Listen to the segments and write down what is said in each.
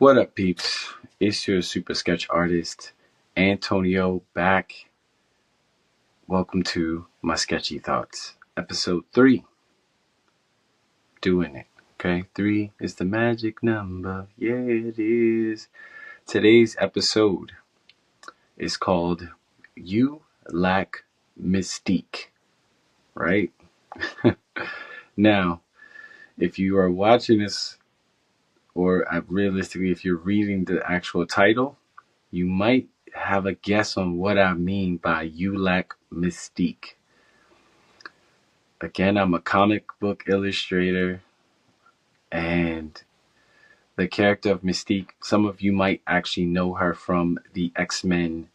What up, peeps? It's your super sketch artist, Antonio, back. Welcome to my sketchy thoughts, episode 3. Doing it, okay? 3 is the magic number. Yeah, it is. Today's episode is called You Lack Mystique, right? Now, if you are watching this, or realistically, if you're reading the actual title, you might have a guess on what I mean by you lack mystique. Again, I'm a comic book illustrator, and the character of Mystique, some of you might actually know her from the X-Men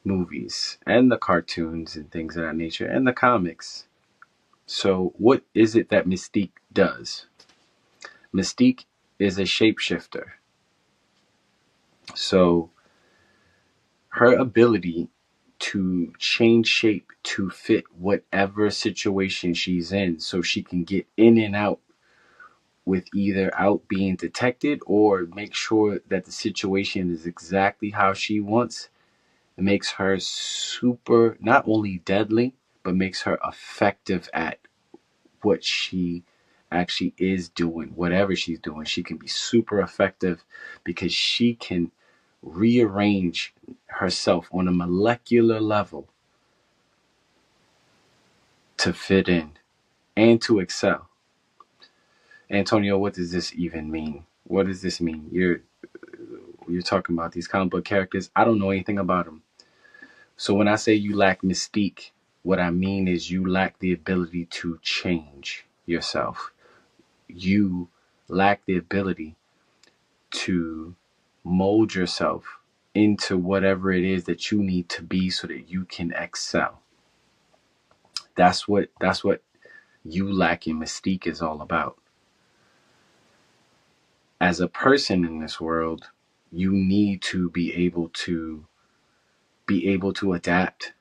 movies and the cartoons and things of that nature and the comics. So what is it that Mystique does? Mystique is a shapeshifter. So her ability to change shape to fit whatever situation she's in so she can get in and out with either out being detected or make sure that the situation is exactly how she wants. It makes her super, not only deadly, but makes her effective at what she actually is doing. Whatever she's doing, she can be super effective because she can rearrange herself on a molecular level to fit in and to excel. Antonio, what does this even mean? What does this mean? You're talking about these comic book characters. I don't know anything about them. So when I say you lack mystique, what I mean is you lack the ability to change yourself. You lack the ability to mold yourself into whatever it is that you need to be so that you can excel. That's what you lacking mystique is all about. As a person in this world, you need to be able to adapt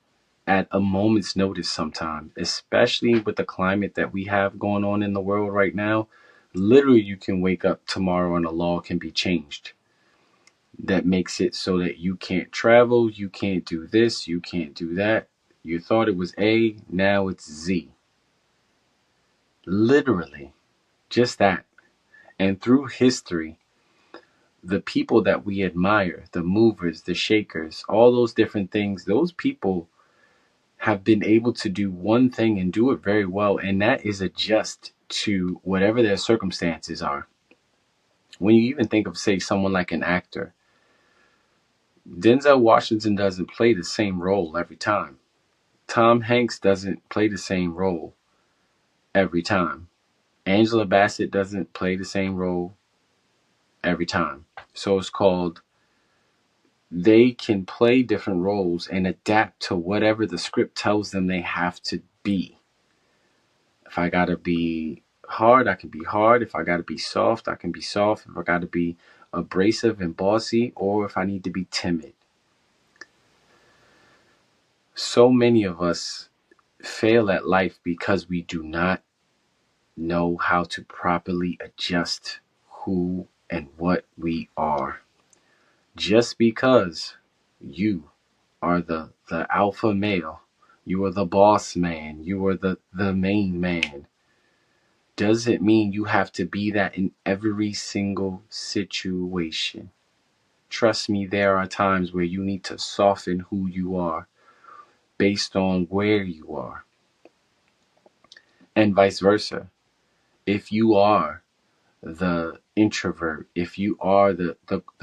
at a moment's notice sometimes, especially with the climate that we have going on in the world right now. Literally, you can wake up tomorrow and a law can be changed that makes it so that you can't travel, you can't do this, you can't do that. You thought it was A, now it's Z. Literally, just that. And through history, the people that we admire, the movers, the shakers, all those different things, those people have been able to do one thing and do it very well, and that is adjust to whatever their circumstances are. When you even think of, say, someone like an actor, Denzel Washington doesn't play the same role every time. Tom Hanks doesn't play the same role every time. Angela Bassett doesn't play the same role every time. So it's called, they can play different roles and adapt to whatever the script tells them they have to be. If I gotta be hard, I can be hard. If I gotta be soft, I can be soft. If I gotta be abrasive and bossy, or if I need to be timid. So many of us fail at life because we do not know how to properly adjust who and what we are. Just because you are the alpha male, you are the boss man, you are the main man, doesn't mean you have to be that in every single situation. Trust me, there are times where you need to soften who you are based on where you are, and vice versa. If you are the introvert, if you are the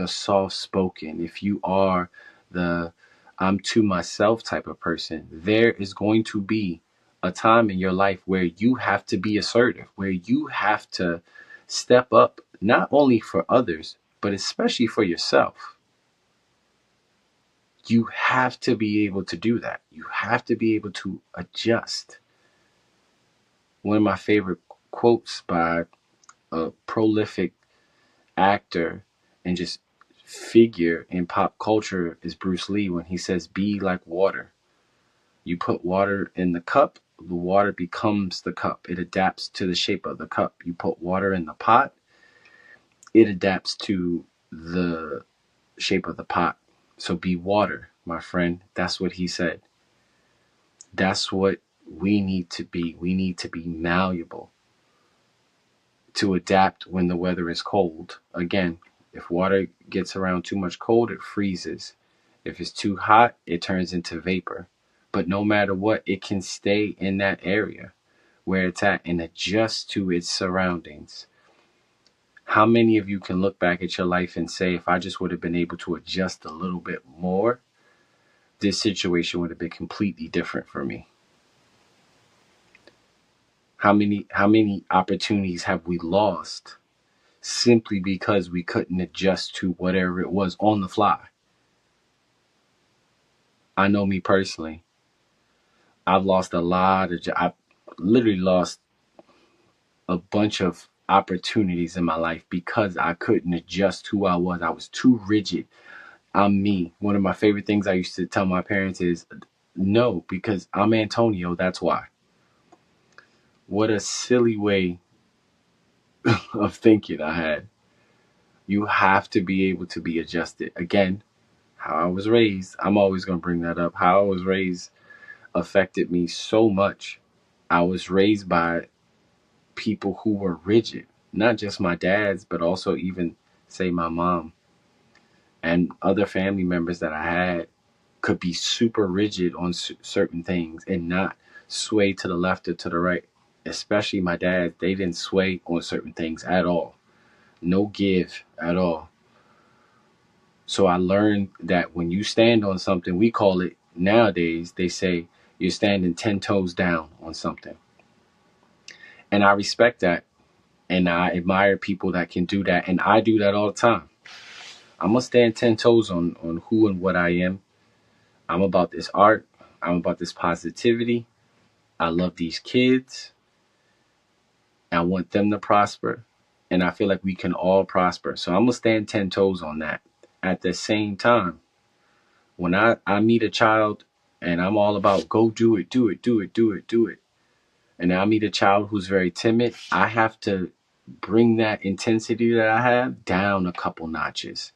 soft spoken, if you are the I'm to myself type of person, there is going to be a time in your life where you have to be assertive, where you have to step up, not only for others, but especially for yourself. You have to be able to do that. You have to be able to adjust. One of my favorite quotes by a prolific actor and just figure in pop culture is Bruce Lee, when he says, be like water. You put water in the cup, the water becomes the cup. It adapts to the shape of the cup. You put water in the pot, it adapts to the shape of the pot. So be water, my friend. That's what he said. That's what we need to be. We need to be malleable to adapt when the weather is cold. Again, if water gets around too much cold, it freezes. If it's too hot, it turns into vapor. But no matter what, it can stay in that area where it's at and adjust to its surroundings. How many of you can look back at your life and say, if I just would have been able to adjust a little bit more, this situation would have been completely different for me? How many opportunities have we lost simply because we couldn't adjust to whatever it was on the fly? I know me personally. I've lost a lot of I've literally lost a bunch of opportunities in my life because I couldn't adjust who I was. I was too rigid. I'm me. One of my favorite things I used to tell my parents is no, because I'm Antonio, that's why. What a silly way of thinking I had. You have to be able to be adjusted. Again, how I was raised, I'm always going to bring that up. How I was raised affected me so much. I was raised by people who were rigid, not just my dad's, but also even, say, my mom and other family members that I had could be super rigid on certain things and not sway to the left or to the right. Especially my dad, they didn't sway on certain things at all. No give at all. So I learned that when you stand on something, we call it nowadays, they say you're standing 10 toes down on something. And I respect that. And I admire people that can do that. And I do that all the time. I'm going to stand 10 toes on who and what I am. I'm about this art. I'm about this positivity. I love these kids. I want them to prosper. And I feel like we can all prosper. So I'm going to stand 10 toes on that. At the same time, when I meet a child and I'm all about go do it, do it, do it, do it, do it. And I meet a child who's very timid, I have to bring that intensity that I have down a couple notches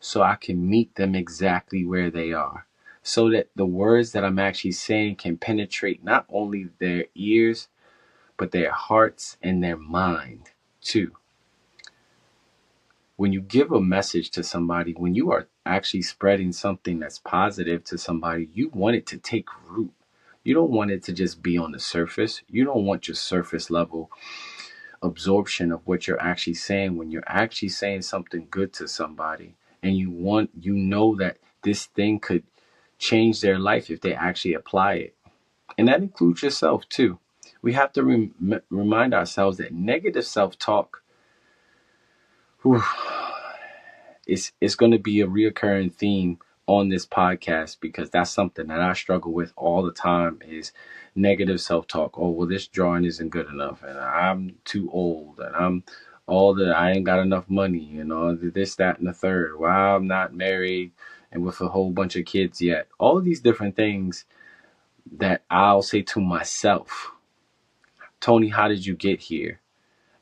so I can meet them exactly where they are. So that the words that I'm actually saying can penetrate not only their ears, but their hearts and their mind too. When you give a message to somebody, when you are actually spreading something that's positive to somebody, you want it to take root. You don't want it to just be on the surface. You don't want your surface level absorption of what you're actually saying when you're actually saying something good to somebody. And you know that this thing could change their life if they actually apply it. And that includes yourself too. We have to remind ourselves that negative self-talk, it's going to be a reoccurring theme on this podcast because that's something that I struggle with all the time is negative self-talk. Oh, well, this drawing isn't good enough and I'm too old and I ain't got enough money, this, that, and the third. Well, I'm not married and with a whole bunch of kids yet. All of these different things that I'll say to myself, Tony, how did you get here?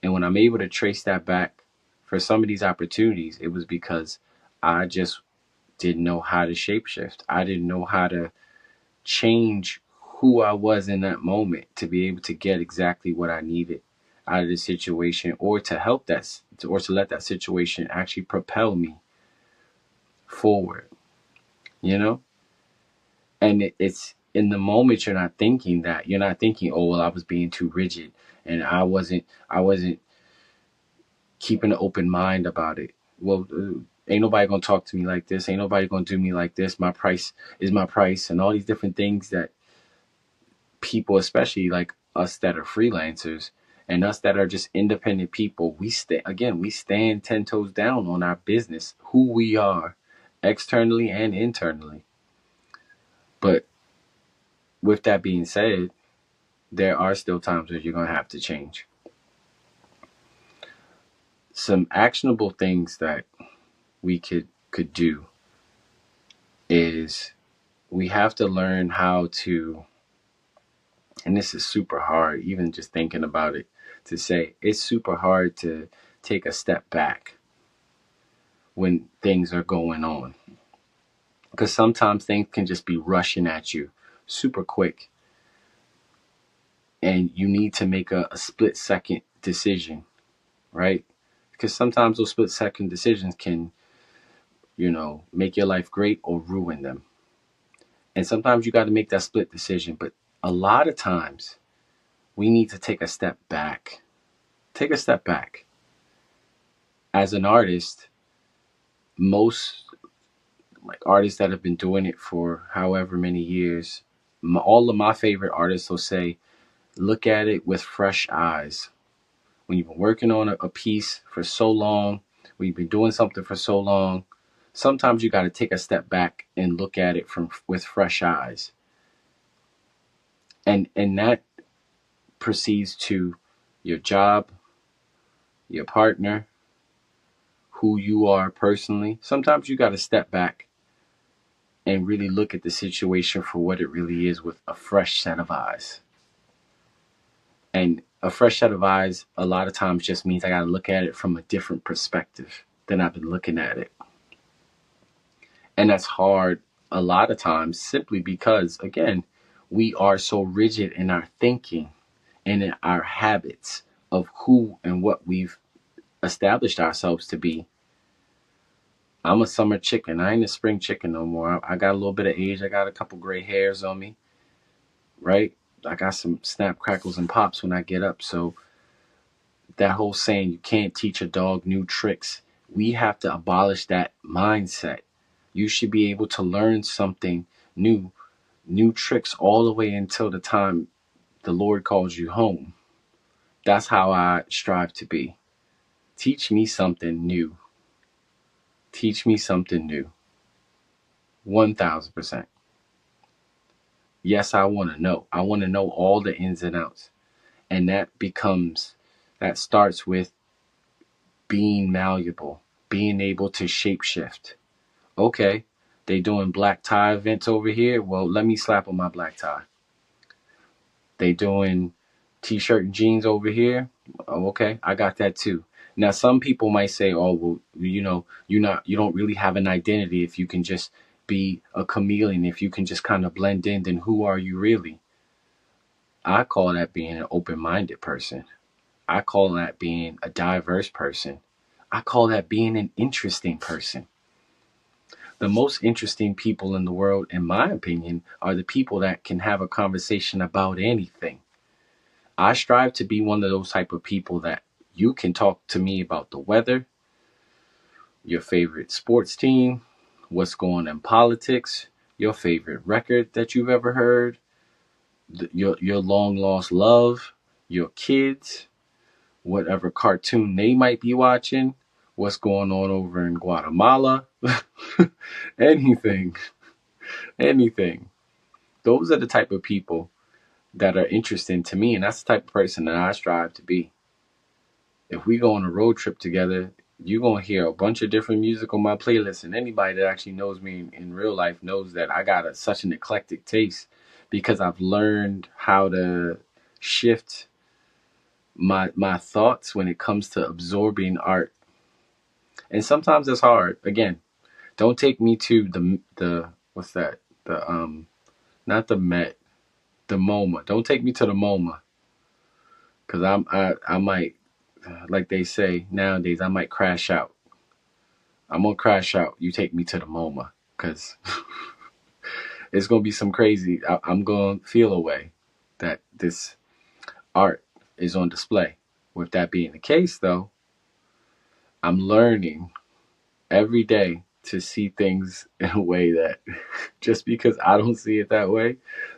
And when I'm able to trace that back for some of these opportunities, it was because I just didn't know how to shapeshift. I didn't know how to change who I was in that moment to be able to get exactly what I needed out of the situation or to help that or to let that situation actually propel me forward, you know? And it's in the moment you're not thinking that. You're not thinking, oh, well, I was being too rigid and I wasn't keeping an open mind about it. Well, ain't nobody gonna talk to me like this. Ain't nobody gonna do me like this. My price is my price, and all these different things that people, especially like us that are freelancers and us that are just independent people, we stand 10 toes down on our business, who we are, externally and internally. But with that being said, there are still times where you're gonna have to change. Some actionable things that we could do is we have to learn how to, and this is super hard, even just thinking about it, to say it's super hard to take a step back when things are going on. Because sometimes things can just be rushing at you super quick, and you need to make a split second decision, right? Because sometimes those split second decisions can, make your life great or ruin them. And sometimes you got to make that split decision. But a lot of times we need to take a step back. Take a step back. As an artist, most like artists that have been doing it for however many years, all of my favorite artists will say, look at it with fresh eyes. When you've been working on a piece for so long, when you've been doing something for so long, sometimes you got to take a step back and look at it from with fresh eyes. And that proceeds to your job, your partner, who you are personally. Sometimes you got to step back and really look at the situation for what it really is with a fresh set of eyes. And a fresh set of eyes a lot of times just means I got to look at it from a different perspective than I've been looking at it. And that's hard a lot of times simply because, again, we are so rigid in our thinking and in our habits of who and what we've established ourselves to be. I'm a summer chicken. I ain't a spring chicken no more. I got a little bit of age. I got a couple gray hairs on me, right? I got some snap, crackles, and pops when I get up. So that whole saying, you can't teach a dog new tricks. We have to abolish that mindset. You should be able to learn something new tricks all the way until the time the Lord calls you home. That's how I strive to be. Teach me something new. Teach me something new. 1000%. Yes, I want to know. I want to know all the ins and outs. And that starts with being malleable, being able to shapeshift. Okay, they doing black tie events over here. Well, let me slap on my black tie. They doing t-shirt and jeans over here. Oh, okay, I got that too. Now, some people might say, "Oh, well, you don't really have an identity if you can just be a chameleon. If you can just kind of blend in, then who are you really?" I call that being an open-minded person. I call that being a diverse person. I call that being an interesting person. The most interesting people in the world, in my opinion, are the people that can have a conversation about anything. I strive to be one of those type of people that you can talk to me about the weather, your favorite sports team, what's going on in politics, your favorite record that you've ever heard, your long lost love, your kids, whatever cartoon they might be watching, what's going on over in Guatemala, anything, anything. Those are the type of people that are interesting to me, and that's the type of person that I strive to be. If we go on a road trip together, you're going to hear a bunch of different music on my playlist, and anybody that actually knows me in real life knows that I got such an eclectic taste because I've learned how to shift my thoughts when it comes to absorbing art. And sometimes it's hard. Again, don't take me to the what's that? The not the Met, the MoMA. Don't take me to the MoMA because I might, like they say nowadays, I might crash out. I'm gonna crash out. You take me to the MoMA because it's gonna be some crazy. I'm gonna feel a way that this art is on display. With that being the case, though, I'm learning every day to see things in a way that just because I don't see it that way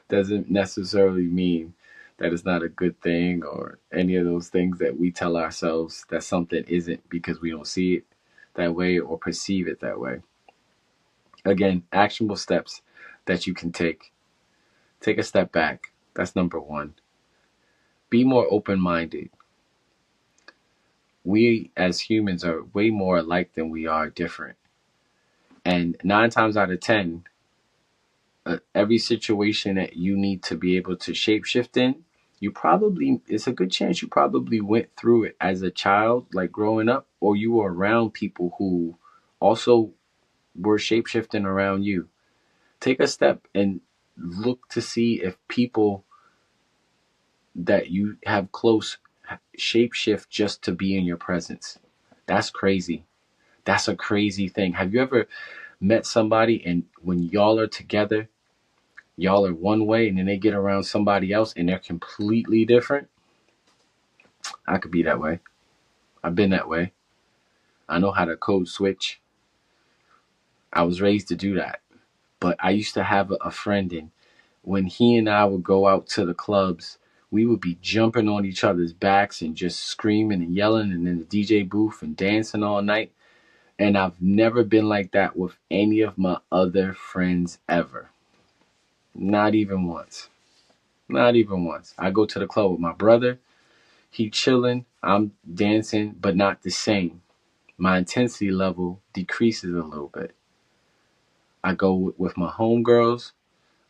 doesn't necessarily mean that it's not a good thing or any of those things that we tell ourselves that something isn't because we don't see it that way or perceive it that way. Again, actionable steps that you can take. Take a step back. That's number one. Be more open minded. We as humans are way more alike than we are different. And nine times out of 10, every situation that you need to be able to shapeshift in, it's a good chance you probably went through it as a child, like growing up, or you were around people who also were shapeshifting around you. Take a step and look to see if people that you have close shapeshift just to be in your presence. That's crazy. That's a crazy thing. Have you ever met somebody and when y'all are together, y'all are one way and then they get around somebody else and they're completely different? I could be that way. I've been that way. I know how to code switch. I was raised to do that. But I used to have a friend, and when he and I would go out to the clubs, we would be jumping on each other's backs and just screaming and yelling and in the DJ booth and dancing all night. And I've never been like that with any of my other friends ever. Not even once. Not even once. I go to the club with my brother. He chilling. I'm dancing, but not the same. My intensity level decreases a little bit. I go with my homegirls.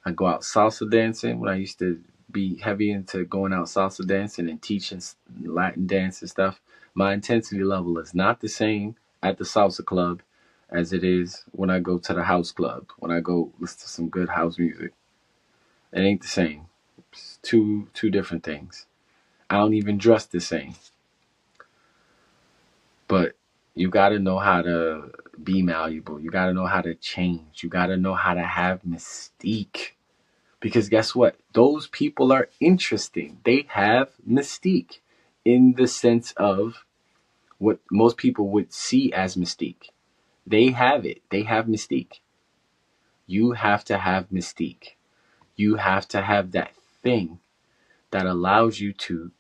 I go out salsa dancing when I used to be heavy into going out salsa dancing and teaching Latin dance and stuff. My intensity level is not the same at the salsa club as it is when I go to the house club, when I go listen to some good house music. It ain't the same. It's two different things. I don't even dress the same. But you got to know how to be malleable. You got to know how to change. You got to know how to have mystique. Because guess what? Those people are interesting. They have mystique in the sense of what most people would see as mystique. They have it. They have mystique. You have to have mystique. You have to have that thing that allows you to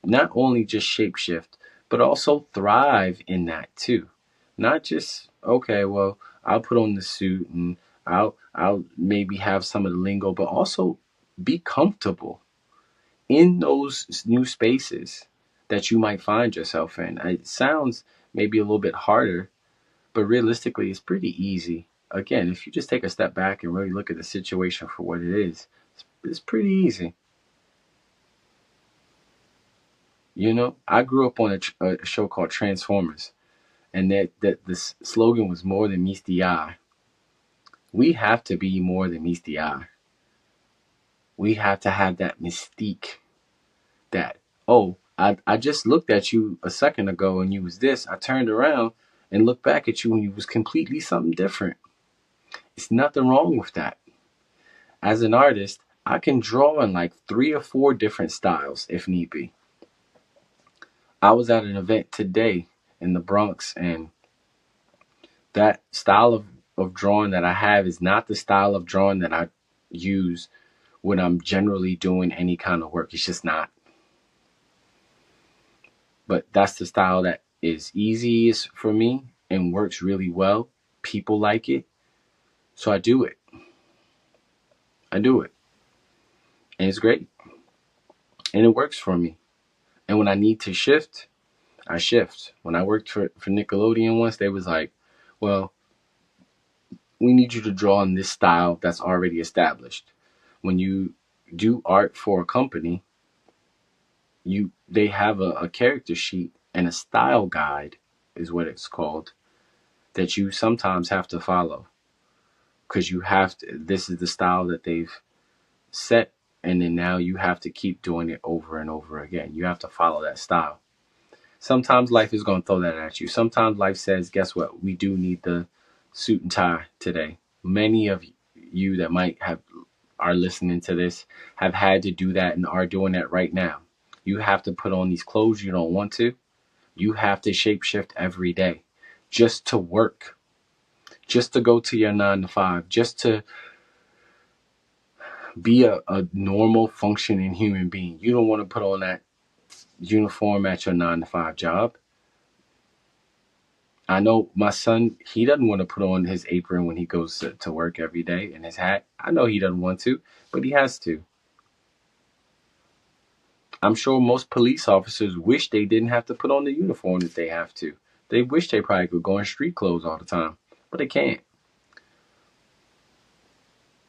not only just shapeshift, but also thrive in that too. Not just, okay, well, I'll put on the suit and I'll maybe have some of the lingo, but also be comfortable in those new spaces that you might find yourself in. It sounds maybe a little bit harder, but realistically, it's pretty easy. Again, if you just take a step back and really look at the situation for what it is, it's pretty easy. You know, I grew up on a show called Transformers, and that the slogan was more than meets the eye. We have to be more than meets the eye. We have to have that mystique that, oh, I just looked at you a second ago and you was this. I turned around and looked back at you and you was completely something different. It's nothing wrong with that. As an artist, I can draw in like 3 or 4 different styles if need be. I was at an event today in the Bronx, and that style of drawing that I have is not the style of drawing that I use when I'm generally doing any kind of work. It's just not. But that's the style that is easiest for me and works really well. People like it. So I do it. I do it. And it's great. And it works for me. And when I need to shift, I shift. When I worked for Nickelodeon once, they was like, well, we need you to draw in this style that's already established. When you do art for a company, they have a character sheet and a style guide is what it's called that you sometimes have to follow because you have to, this is the style that they've set, and then now you have to keep doing it over and over again. You have to follow that style. Sometimes life is going to throw that at you. Sometimes life says, guess what, we do need the suit and tie today. Many of you that might have are listening to this have had to do that and are doing that right now. You have to put on these clothes you don't want to. You have to shapeshift every day just to work, just to go to your 9 to 5, just to be a normal functioning human being. You don't want to put on that uniform at your 9 to 5 job. I know my son, he doesn't want to put on his apron when he goes to work every day and his hat. I know he doesn't want to, but he has to. I'm sure most police officers wish they didn't have to put on the uniform that they have to. They wish they probably could go in street clothes all the time, but they can't.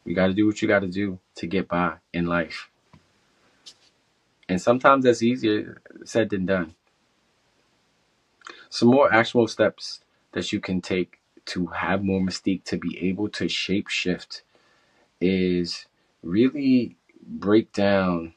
You got to do what you got to do to get by in life. And sometimes that's easier said than done. Some more actual steps that you can take to have more mystique, to be able to shape shift, is really break down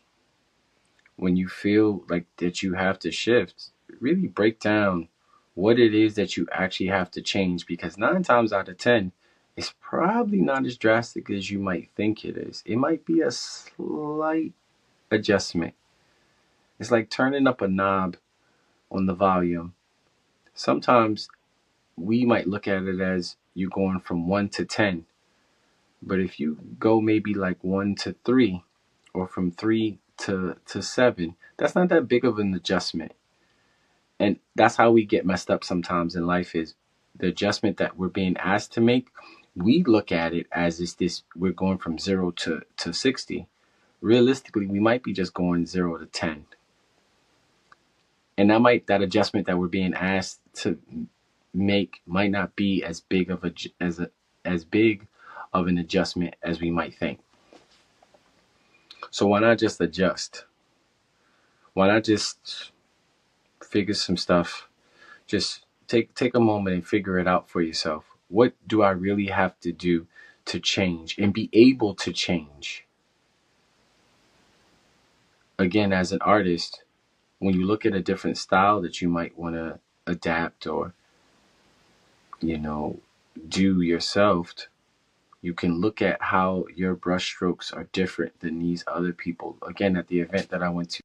when you feel like that you have to shift, really break down what it is that you actually have to change, because 9 times out of 10, it's probably not as drastic as you might think it is. It might be a slight adjustment. It's like turning up a knob on the volume. Sometimes we might look at it as you going from 1 to 10. But if you go maybe like 1 to 3, or from 3 to 7, that's not that big of an adjustment. And that's how we get messed up sometimes in life, is the adjustment that we're being asked to make. We look at it as is this, we're going from 0 to 60. Realistically, we might be just going 0 to 10. And that adjustment that we're being asked to make might not be as big of as big of an adjustment as we might think. So why not just adjust? Why not just figure some stuff? Just take a moment and figure it out for yourself. What do I really have to do to change and be able to change? Again, as an artist, when you look at a different style that you might want to adapt, or do yourself, you can look at how your brush strokes are different than these other people. Again, at the event that I went to